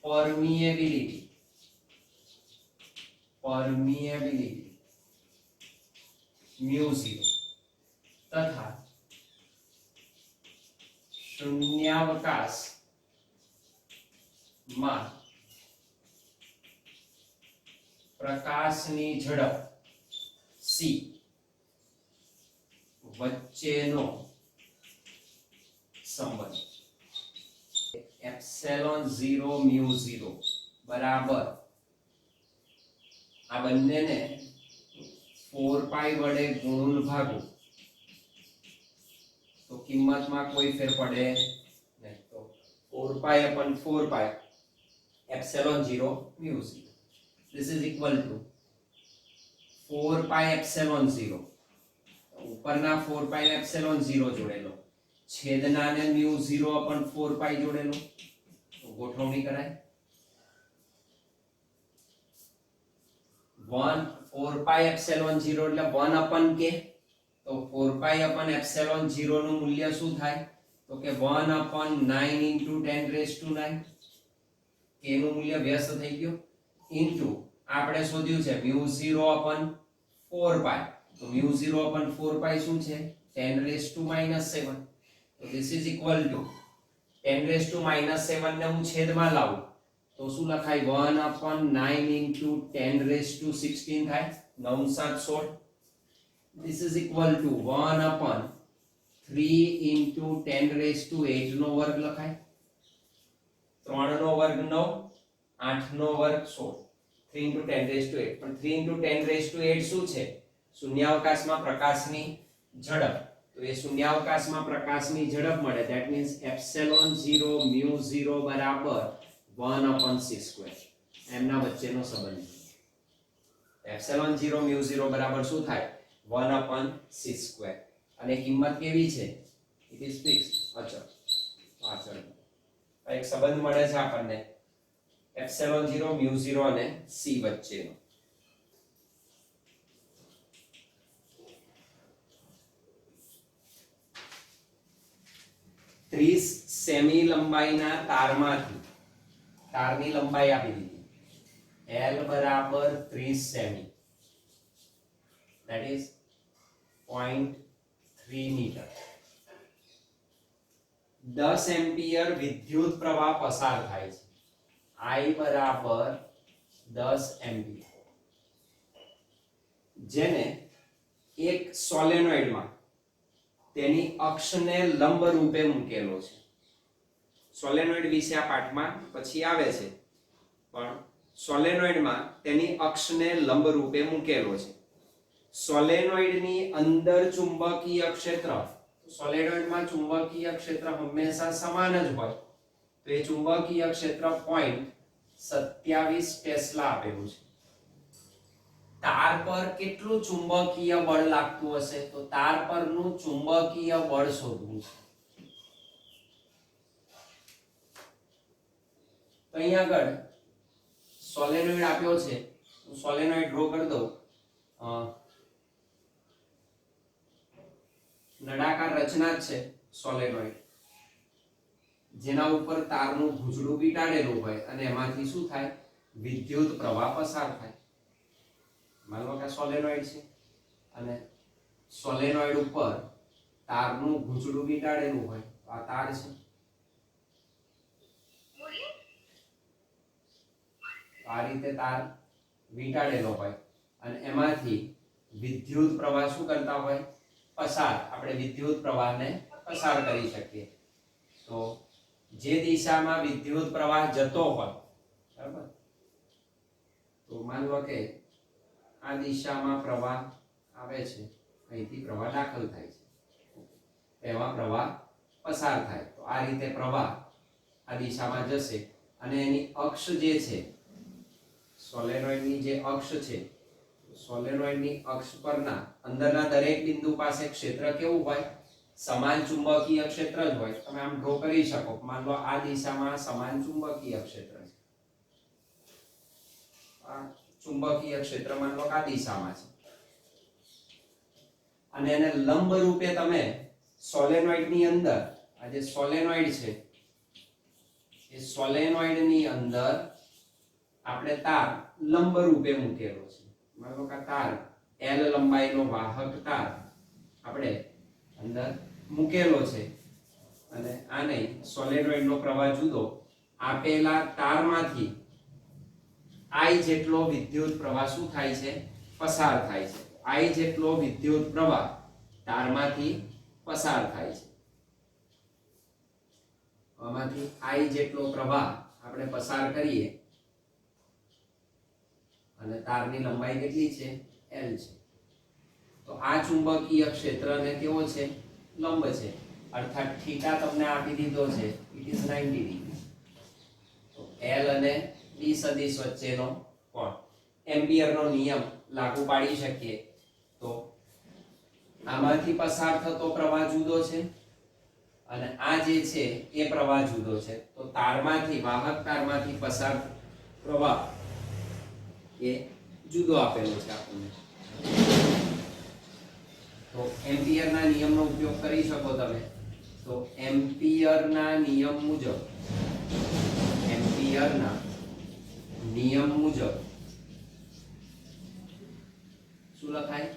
પરમિએબિલિટી mu 0 તથા શૂન્યાવકાશમાં પ્રકાશની ઝડપ c વચ્ચેનો સંબંધ એપ્સિલોન 0 mu 0 બરાબર આ બંનેને 4 પાઈ વડે ગુણ ભાગો તો કિંમતમાં કોઈ ફેર પડે નહીં. તો 4 પાઈ upon 4 pi epsilon 0 mu 0 this is equal to 4 pi epsilon 0 ઉપરના 4 પાઈ એપ્સિલોન 0 જોડેલો છેદનાને mu 0 upon 4 પાઈ જોડેલો તો ગોઠવણી કરાય 4 પાઈ એપ્સિલોન 0 એટલે 1 upon k તો 4 પાઈ upon એપ્સિલોન 0 નું મૂલ્ય શું થાય તો કે 1 upon 9 into 10 raised to 9 k નું મૂલ્ય વ્યસ્ત થઈ ગયું into આપણે શોધ્યું છે mu 0 upon 4 પાઈ તો mu 0 upon 4 પાઈ શું છે 10 raised to -7 તો this is equal to 10 raised to -7 ને હું છેદમાં લાવું તો શું લખાય 1 upon 9 into 10 raised to 16 થાય 9 7 16 this is equal to 1 upon 3 into 10 raised to 8 નો વર્ગ લખાય 3 નો વર્ગ 9 8 નો વર્ગ 16 3 into 10 raised to 8 પણ 3 into 10 raised to 8 શું છે શૂન્યાવકાશમાં પ્રકાશની ઝડપ તો એ શૂન્યાવકાશમાં પ્રકાશની ઝડપ મળે that means એપ્સિલોન 0 mu 0 બરાબર 1 upon c square એમના વચ્ચેનો સંબંધ એપ્સિલોન 0 mu 0 બરાબર શું થાય 1 upon c square અને કિંમત કેવી છે it is fixed અચળ એક સંબંધ મળે છે આપણને એપ્સિલોન 0 mu 0 અને c વચ્ચેનો 30 સેમી લંબાઈના તારમાંથી તારની લંબાઈ આપી દીધી L બરાબર 30 સેમી that is 0.3 મીટર 10 એમ્પિયર વિદ્યુત પ્રવાહ પસાર થાય છે. I બરાબર 10 એમ્પિયર, જેને એક સોલેનોઇડમાં તેની અક્ષને લંબ રૂપે મૂકેલો છે. સોલેનોઇડ વિશે આ પાઠમાં પછી આવે છે, પણ સોલેનોઇડમાં તેની અક્ષને લંબ રૂપે મૂકેલો છે. સોલેનોઇડની અંદર ચુંબકીય ક્ષેત્ર, સોલેનોઇડમાં ચુંબકીય ક્ષેત્ર હંમેશા સમાન જ હોય, તો એ ચુંબકીય ક્ષેત્ર 0.27 ટેસ્લા આપેલું છે. તાર પર કેટલું ચુંબકીય બળ લાગતું હશે? તો તાર પરનું ચુંબકીય બળ શોધવું છે. તો અહીંયા આગળ સોલેનોઇડ આપ્યો છે, હું સોલેનોઇડ ડ્રો કરી દઉં. નળાકાર રચના જ છે સોલેનોઇડ, જેના ઉપર તારનું ભૂજડું વીંટાળેલું હોય અને એમાંથી શું થાય? વિદ્યુત પ્રવાહ પસાર થાય. માનો કે સોલેનોઇડ છે અને સોલેનોઇડ ઉપર તારનું ભૂજડું વીંટાળેલું હોય, આ તાર છે. આ રીતે તાર વીંટાળેલો હોય અને એમાંથી વિદ્યુત પ્રવાહ શું કરતા હોય? પસાર. આપણે વિદ્યુત પ્રવાહને પસાર કરી શકીએ. તો જે દિશામાં વિદ્યુત પ્રવાહ જતો હોય, બરાબર, તો માન લો કે આ દિશામાં પ્રવાહ આવે છે, અહીંથી પ્રવાહ દાખલ થાય છે, એમાં પ્રવાહ પસાર થાય. તો આ રીતે પ્રવાહ આ દિશામાં જશે અને એની અક્ષ જે છે, સોલેનોઇડની જે અક્ષ છે, સોલેનોઇડની અક્ષ પરના અંદરના દરેક બિંદુ પાસે ક્ષેત્ર કેવું હોય? સમાન ચુંબકીય ક્ષેત્ર જ હોય. તમે આમ ડ્રો કરી શકો. માન લો આ દિશામાં સમાન ચુંબકીય ક્ષેત્ર છે, આ ચુંબકીય ક્ષેત્ર માન લો આ દિશામાં છે, અને એને લંબ રૂપે તમે સોલેનોઇડની અંદર, આ જે સોલેનોઇડ છે, એ સોલેનોઇડની અંદર આપણે તાર લંબ રૂપે મૂકેલો છે. માનો કે તાર L લંબાઈનો વાહક તાર આપણે અંદર મૂકેલો છે, અને આને સોલેનોઇડનો પ્રવાહ જુદો, આપેલા તારમાંથી I જેટલો વિદ્યુત પ્રવાહ શું થાય છે? પસાર થાય છે. I જેટલો વિદ્યુત પ્રવાહ તારમાંથી પસાર થાય છે. આમાંથી I જેટલો પ્રવાહ આપણે પસાર કરીએ અને તારની લંબાઈ કેટલી છે? L છે. તો આ ચુંબકીય ક્ષેત્રને કેવો છે? લંબ છે. અર્થાત થીટા તમને આપી દીધો છે, ઇટ ઇઝ 90 ડિગ્રી. તો L અને D સદિશ વચ્ચેનો કોણ, એમ્પિયરનો નિયમ લાગુ પાડી શકીએ. તો આમાંથી પસાર થતો પ્રવાહ જુદો છે અને આ જે છે એ પ્રવાહ જુદો છે. તો તારમાંથી, વાહક તારમાંથી પસાર પ્રવાહ એ જુદો આપેલો છે આપણને. તો એમ્પિયરના નિયમનો ઉપયોગ કરી શકો તમે. તો એમ્પિયરના નિયમ મુજબ, એમ્પિયરના નિયમ મુજબ શું લખાય?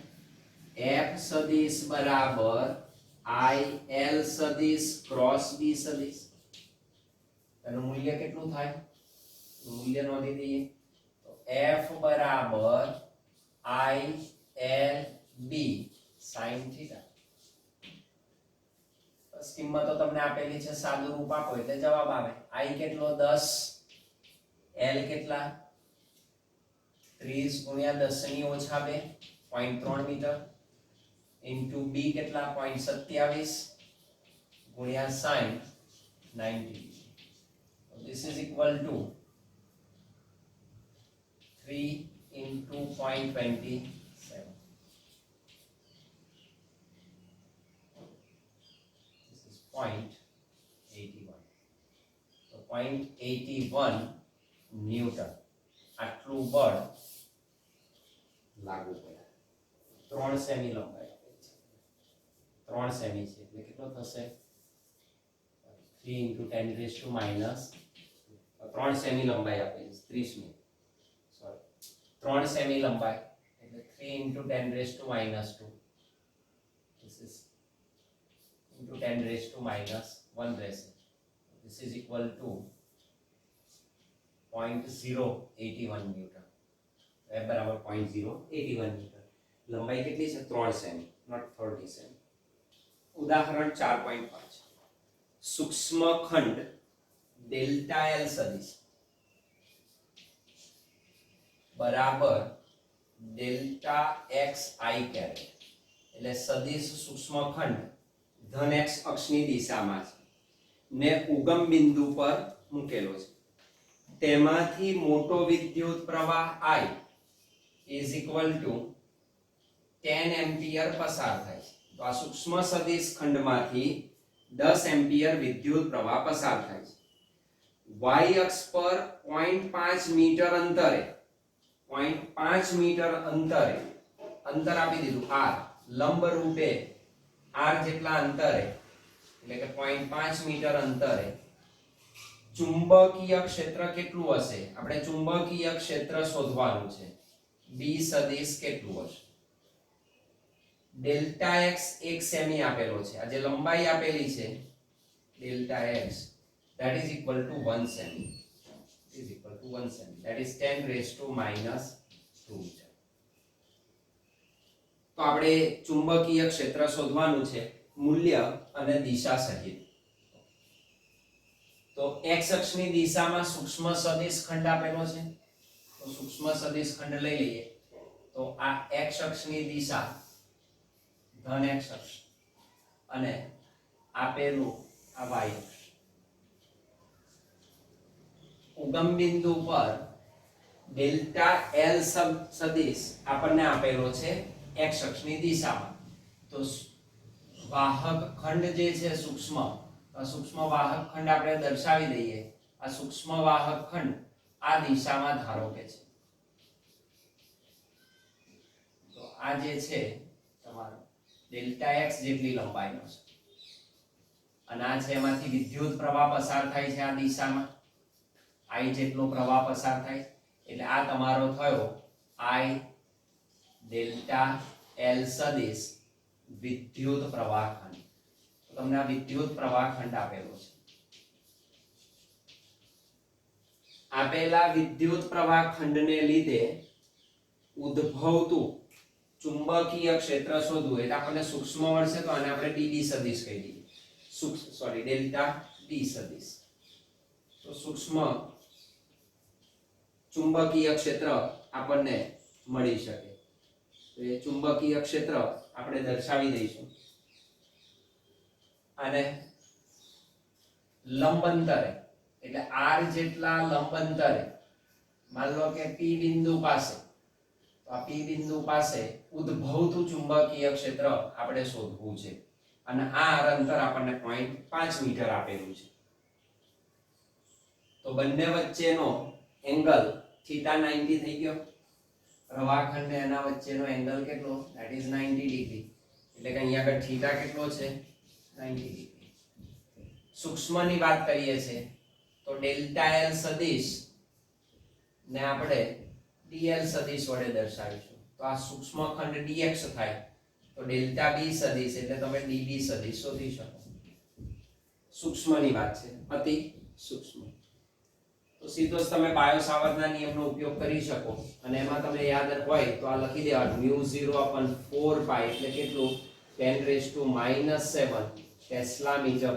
F સદિશ બરાબર I L સદિશ ક્રોસ B સદિશ. એનું મૂલ્ય કેટલું થાય? મૂલ્ય નોંધી દઈએ. તો F બરાબર I L B sin theta. બસ કિંમતો તમને આપેલી છે, સાદું રૂપ આપો એટલે જવાબ આવે. I કેટલો? 10. L કેટલા? 30 ગુણ્યા 10 ની ઓછા 2, 0.3 મીટર, ઇન્ટુ B કેટલા? 0.27 ગુણ્યા sin 90. So this is equal to 3 into 0.27. This is 0.81. So 0.81 newton આટલું બળ લાગુ પડે. 3 સેમી લંબાઈ આપેલી છે, 3 સેમી છે એટલે કેટલો થશે? 3 into 10 raised to minus 3 semi લંબાઈ આપેલી છે, 30 મી, સોરી 3 સેમી લંબાઈ એટલે 3 into 10 raised to minus 2. This is into 10 raised to minus 1 રહેશે. This is equal to 0.081 newton. F બરાબર 0.081 ન્યૂટન. લંબાઈ કેટલી છે? 3 સેમી, નોટ 30 સેમી. ઉદાહરણ 4.5 સૂક્ષ્મ ખંડ ડેલ્ટા એલ સદિશ બરાબર ડેલ્ટા એક્સ આઈ કેરેટ, એટલે સદિશ સૂક્ષ્મ ખંડ ધન એક્સ અક્ષની દિશામાં છે ને ઉગમ બિંદુ પર મૂકેલો છે. તેમાંથી મોટો વિદ્યુત પ્રવાહ I is equal to 10 ampere પસાર થાય છે. તો આ સૂક્ષ્મ સદિશ ખંડમાંથી 10 એમ્પિયર વિદ્યુત પ્રવાહ પસાર થાય છે. y અક્ષ પર 0.5 મીટર અંતરે 0.5 મીટર અંતરે અંતર આપી દીધું r, લંબ રૂપે r જેટલા અંતરે એટલે કે 0.5 મીટર અંતરે ચુંબકીય ક્ષેત્ર કેટલું હશે? આપણે ચુંબકીય ક્ષેત્ર શોધવાનું છે. b સદિશ કેટલું હશે? ડેલ્ટા x 1 સેમી આપેલો છે. આ જે લંબાઈ આપેલી છે delta x that is equal to 1 semi, is equal to 1 semi, that is 10 raised to minus 2. તો આપણે ચુંબકીય ક્ષેત્ર શોધવાનું છે મૂલ્ય અને દિશા સહિત. તો x અક્ષની દિશામાં સૂક્ષ્મ સદિશ ખંડ આપેલો છે. તો સૂક્ષ્મ સદિશ ખંડ લઈ લઈએ. તો આ x અક્ષની દિશા ધન x અક્ષ અને આપેલું આ y અક્ષ. ઉગમ બિંદુ પર ડેલ્ટા એલ સદિશ આપણને આપેલો છે x અક્ષની દિશામાં. તો વાહક ખંડ જે છે સૂક્ષ્મ, સૂક્ષ્મ વાહક ખંડ આપણે દર્શાવી દઈએ. આ સૂક્ષ્મ વાહક ખંડ આ દિશામાં ધારો કે છે. તો આ જે છે તમારો ડેલ્ટા x જેટલી લંબાઈનો છે અને આ છે એમાંથી વિદ્યુત પ્રવાહ પસાર થાય છે આ દિશામાં. I જેટલો પ્રવાહ પસાર થાય એટલે આ તમારો થયો I ડેલ્ટા L સદિશ વિદ્યુત પ્રવાહ ખંડ. તો તમને આ વિદ્યુત પ્રવાહ ખંડ આપેલો છે. આપેલા વિદ્યુત પ્રવાહ ખંડને લીધે ઉદ્ભવતું ચુંબકીય ક્ષેત્ર શોધવું એટલે આપણને સૂક્ષ્મ મળશે. તો આને આપણે dB સદિશ કહી દઈએ. ડેલ્ટા d સદિશ. તો સૂક્ષ્મ ચુંબકીય ક્ષેત્ર આપણને મળી શકે. તો એ ચુંબકીય ક્ષેત્ર આપણે દર્શાવી દઈશું. અને લંબાંતરે એટલે r જેટલા લંબાંતરે માન લો કે p બિંદુ પાસે, તો આ p બિંદુ પાસે ઉદ્ભવતું ચુંબકીય ક્ષેત્ર આપણે શોધવું છે. અને આ અંતર આપણને 0.5 મીટર આપેલું છે. તો બંને વચ્ચેનો એંગલ થીટા 90 થઈ ગયો. પ્રવાહખંડ ને એના વચ્ચેનો એંગલ કેટલો? that is 90 degree. એટલે કે અહીંયા આગળ થીટા કેટલો છે? 90 ડિગ્રી. સૂક્ષ્મની વાત કરીએ છે તો ડેલ્ટા એલ સદિશ ને આપણે dl સદિશ વડે દર્શાવીશું. તો આ સૂક્ષ્મ ખંડ dx થાય તો ડેલ્ટા b સદિશ એટલે તમે db સદિશ શોધી શકો. સૂક્ષ્મની વાત છે, અતિ સૂક્ષ્મ. તો સીધો જ તમે બાયો સાવર્ટના નિયમનો ઉપયોગ કરી શકો. અને એમાં તમે યાદ હોય તો આ લખી દેવાનું μ0/4π એટલે કેટલું? 10 raised to -7 ટેસ્લા મીટર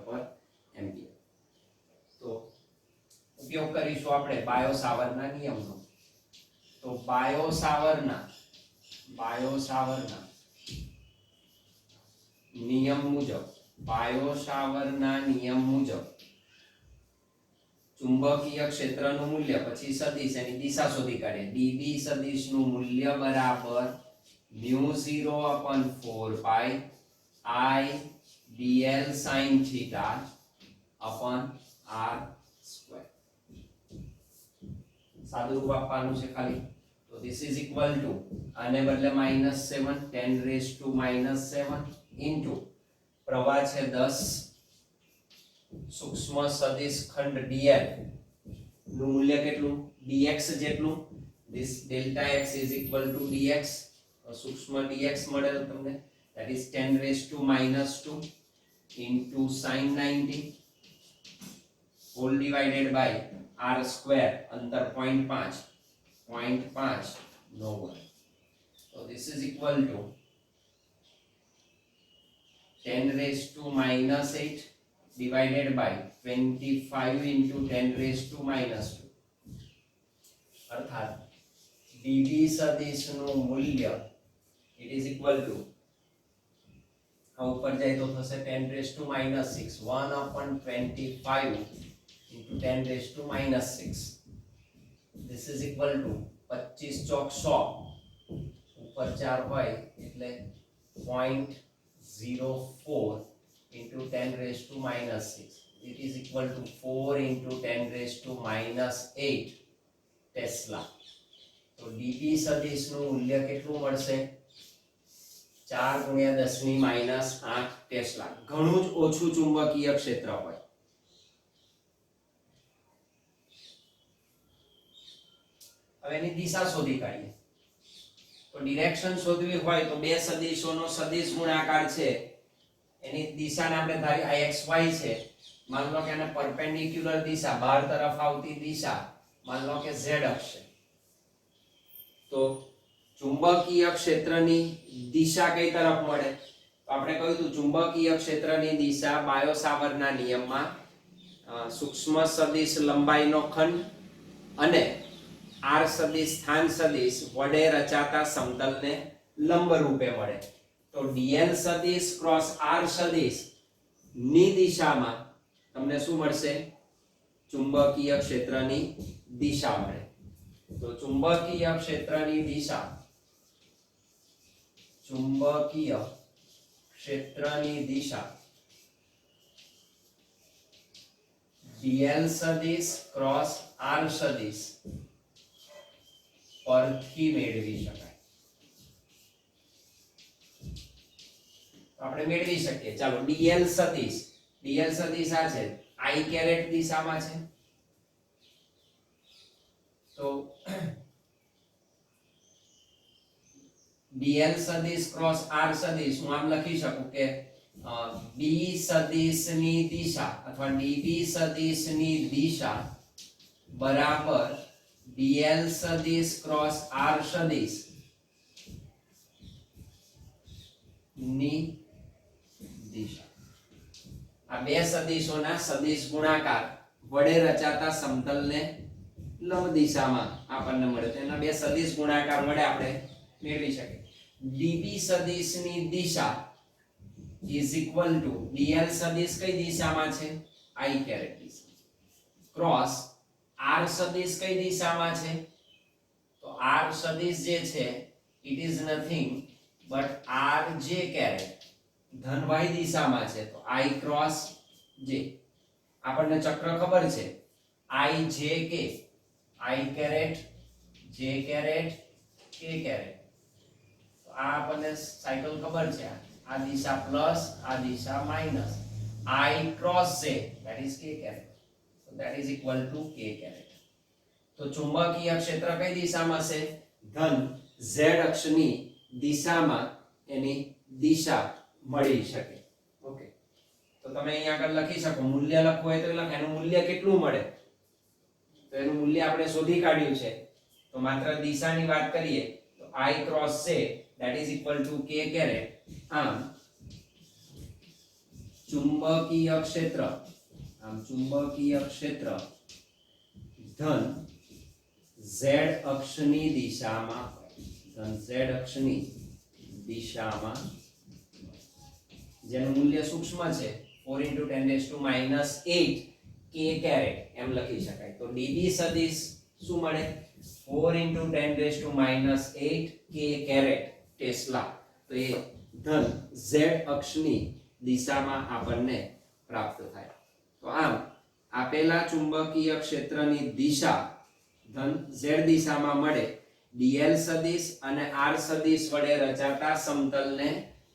પર એમ્પિયર. તો ઉપયોગ કરીશું આપણે બાયો સાવર્ટના નિયમનો. તો બાયો સાવર્ટના નિયમ મુજબ ચુંબકીય ક્ષેત્રનું મૂલ્ય પછી સદિશ એની દિશા શોધી કાઢીએ. dB સદિશનું મૂલ્ય બરાબર μ0/4π I dl sin theta upon r square. સાદું રૂપ આપવાનું છે ખાલી. તો this is equal to આને બદલે -7 10 raised to -7 into પ્રવાહ છે 10 સૂક્ષ્મ સદિશ ખંડ dl નું મૂલ્ય કેટલું? dx જેટલું. this delta x is equal to dx. સૂક્ષ્મ dx મળે તમને that is 10 raised to minus 2 into sin 90 whole divided by r square अंतर 0.5 નો વર્ગ. So this is equal to 10 raised to minus 8 divided by 25 into 10 raised to minus 2 अर्थात dv સદિશનું મૂલ્ય it is equal to આ ઉપર જાય તો થશે 10 raised to minus 6 1/25 into 10 raised to minus 6. This is equal to 25 ચોક 100 ઉપર 4 હોય એટલે 0.04 into 10 raised to minus 6. It is equal to 4 into 10 raised to minus 8 tesla. તો dv સદિશનું મૂલ્ય કેટલું મળશે? 4 ગુણ્યા 10 ની માઈનસ 8 ટેસ્લા. ઘણું જ ઓછું ચુંબકીય ક્ષેત્ર હોય. હવે એની દિશા શોધી કાઢીએ. તો ડિરેક્શન શોધવી હોય તો બે સદિશોનો સદિશ ગુણાકાર છે એની દિશાને આપણે ધારી આ xy છે. માન લો કે આને પરપેન્ડિક્યુલર દિશા બહાર તરફ આવતી દિશા માન લો કે z અક્ષ છે. તો ચુંબકીય ક્ષેત્રની દિશા કઈ તરફ મળે? તો આપણે કહ્યું હતું ચુંબકીય ક્ષેત્રની દિશા બાયો-સાવર્ટના નિયમમાં સૂક્ષ્મ સદિશ લંબાઈનો ખંડ અને r સદિશ સ્થાન સદિશ વડે રચાતા સમતલને લંબ રૂપે મળે. તો dl સદિશ ક્રોસ r સદિશ ની દિશામાં તમને શું મળશે? ચુંબકીય ક્ષેત્રની દિશા મળે. તો ચુંબકીય ક્ષેત્રની દિશા dl સદિશ ક્રોસ r સદિશ પરથી મેળવી શકાય. આપણે મેળવી શકીએ. ચાલો dl સદિશ આ છે i કેરેટ દિશામાં છે. તો dl સદિશ ક્રોસ r સદિશ હું આમ લખી શકું કે d સદિશની દિશા અથવા db સદિશની દિશા બરાબર dl સદિશ ક્રોસ r સદિશ ની દિશા. આ બે સદિશોના સદિશ ગુણાકાર વડે રચાતા સમતલને લંબ દિશામાં આપણને મળે. તો એના બે સદિશ ગુણાકાર વડે આપણે મેળવી શકીએ. db સદિશની Disha is equal to dl સદિશ કઈ દિશામાં છે? i કેરેટ દિશા. ક્રોસ r સદિશ કઈ દિશામાં છે? તો r સદિશ જે છે it is nothing but rj caret ધન y દિશામાં છે. તો i ક્રોસ j આપણને ચક્ર ખબર છે i j k i caret j caret k caret. તો આ આપણને સાયકલ ખબર છે. આ દિશા પ્લસ આ દિશા minus i cross j that is k caret. so that is equal to k caret. તો ચુંબકીય ક્ષેત્ર કઈ દિશામાં છે? ધન z અક્ષની દિશામાં એની દિશા મળી શકે. ઓકે, તો તમે અહીંયા આગળ લખી શકો. મૂલ્ય લખવું હોય તો લખ. એનું મૂલ્ય કેટલું મળે? તો એનું મૂલ્ય આપણે શોધી કાઢ્યું છે. તો માત્ર દિશાની વાત કરીએ તો i cross j that is equal to k caret. આમ ચુંબકીય ક્ષેત્ર ધન z અક્ષની દિશામાં જેનું મૂલ્ય સૂક્ષ્મ છે 4 into 10 raised to minus 8 k caret એમ લખી શકાય. તો db સદિશ શું મળે? 4 into 10 raised to minus 8 k caret tesla. તો એ ધન z અક્ષની દિશામાં આપણને પ્રાપ્ત થાય. તો આમ આપેલા ચુંબકીય ક્ષેત્રની દિશા ધન z દિશામાં મળે dl સદિશ અને r સદિશ વડે રચાતા સમતલને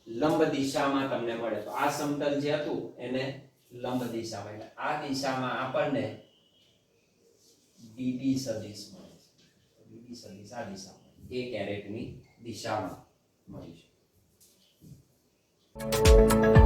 લંબ દિશામાં તમને મળે. તો આ સમતલ જે હતું એને લંબ દિશામાં એટલે આ દિશામાં આપણને db સદિશ મળે છે. db સદિશ આ દિશામાં a કેરેટની દિશામાં મળી છે. આભાર.